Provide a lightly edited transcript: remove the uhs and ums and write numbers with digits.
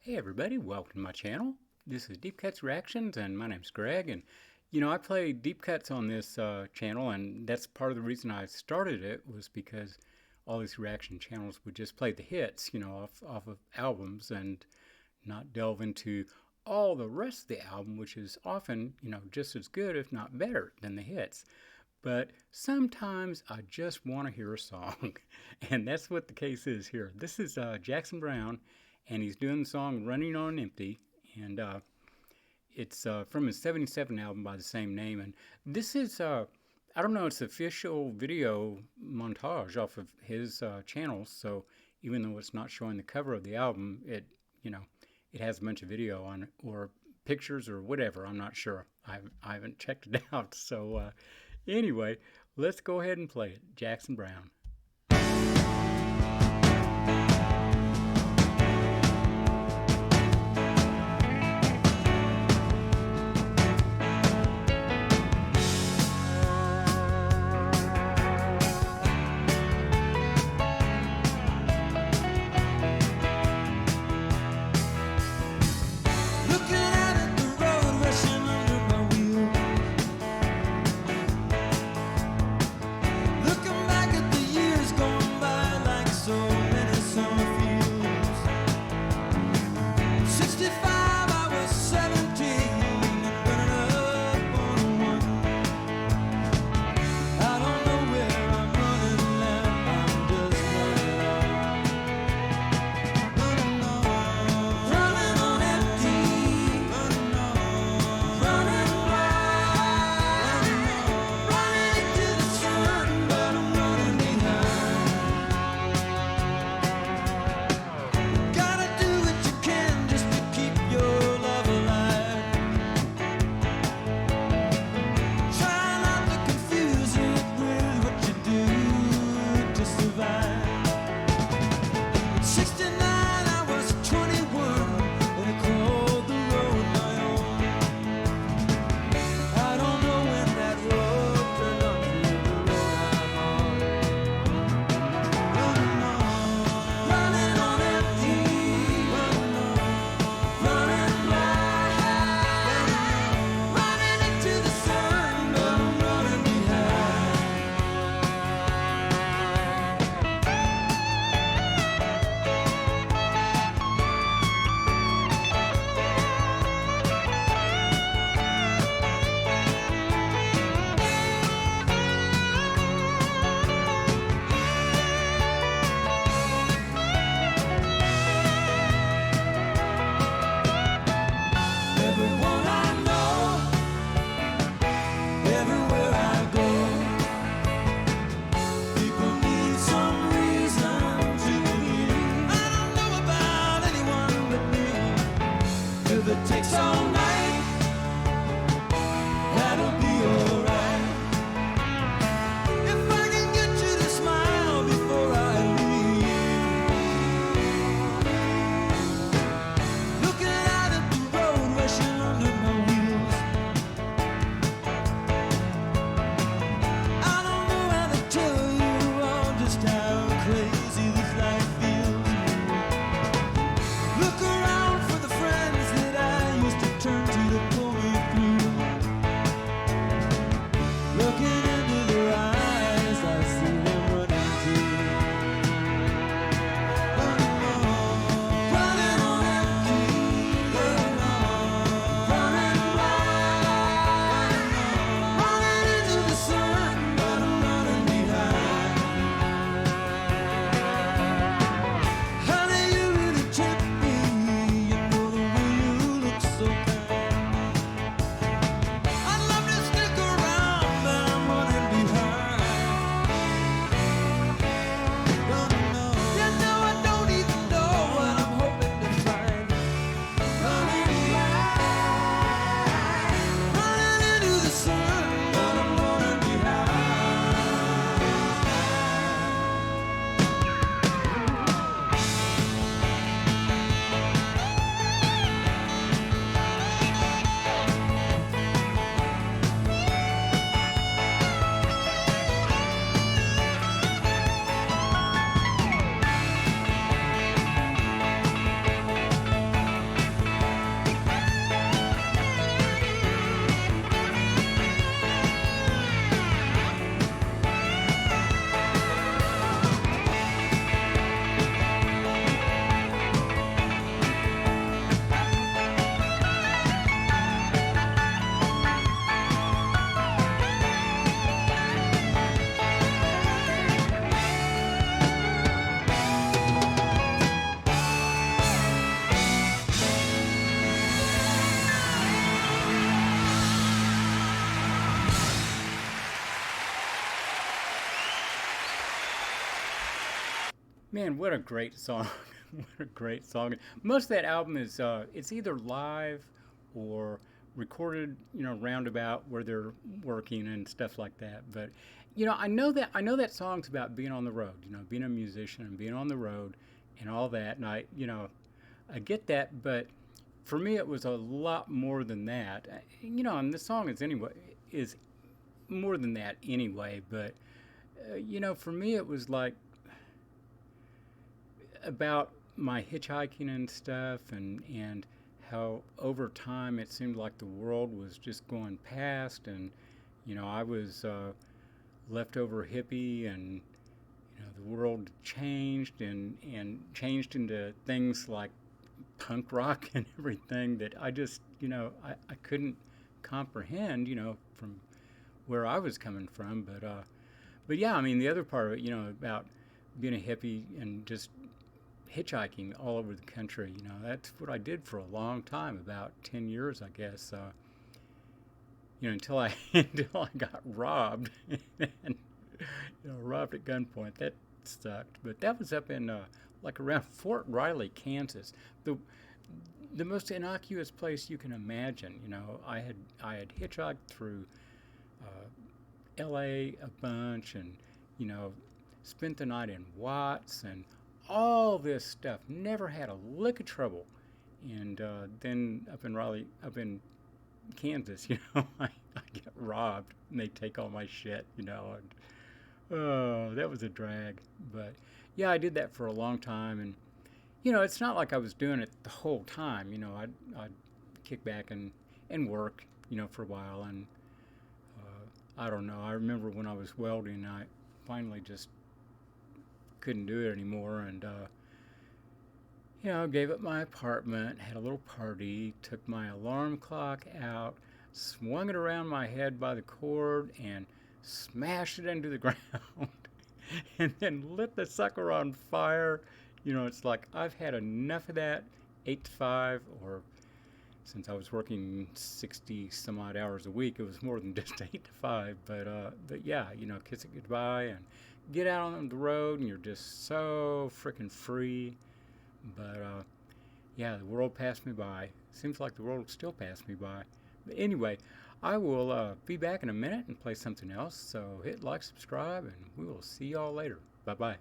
Hey everybody, welcome to my channel. This is Deep Cuts Reactions and my name's Greg, and I play deep cuts on this channel, and that's part of the reason I started it was because all these reaction channels would just play the hits, off of albums and not delve into all the rest of the album, which is often, just as good if not better than the hits. But sometimes I just want to hear a song, and that's what the case is here. This is Jackson Browne, and he's doing the song Running on Empty, and it's from his 77 album by the same name. And this is, I don't know, it's official video montage off of his channel, so even though it's not showing the cover of the album, it has a bunch of video on it, or pictures or whatever, I'm not sure. I haven't checked it out, so anyway, let's go ahead and play it. Jackson Browne. It takes all night, that'll be alright. If I can get you to smile before I leave. Looking out at the road rushing under my wheels. I don't know how to tell you all just how crazy this life feels. Look around for the friends that I used to Man, what a great song! What a great song! Most of that album is it's either live or recorded, roundabout where they're working and stuff like that. But I know that song's about being on the road, being a musician and being on the road and all that. And I get that, but for me, it was a lot more than that. And the song is more than that anyway. But for me, it was like about my hitchhiking and stuff, and how over time it seemed like the world was just going past, and I was leftover hippie, and the world changed and changed into things like punk rock and everything that I just I couldn't comprehend, from where I was coming from. But yeah, I mean, the other part of it, about being a hippie and just hitchhiking all over the country. That's what I did for a long time, about 10 years, I guess. Until I until I got robbed and robbed at gunpoint. That sucked. But that was up in like around Fort Riley, Kansas. The the most innocuous place you can imagine. I had hitchhiked through L.A. a bunch, and you know spent the night in Watts and all this stuff. Never had a lick of trouble. And then up in Kansas, I get robbed and they take all my shit, and oh, that was a drag. But yeah, I did that for a long time, and it's not like I was doing it the whole time. I'd kick back and work, for a while, and I don't know. I remember when I was welding, I finally just couldn't do it anymore, and gave up my apartment, had a little party, took my alarm clock out, swung it around my head by the cord, and smashed it into the ground, and then lit the sucker on fire. It's like I've had enough of that 8 to 5, or since I was working 60 some odd hours a week, it was more than just 8 to 5. But yeah, kiss it goodbye and get out on the road, and you're just so freaking free. But yeah, the world passed me by. Seems like the world will still pass me by. But anyway, I will be back in a minute and play something else. So hit like, subscribe, and we will see y'all later. Bye bye.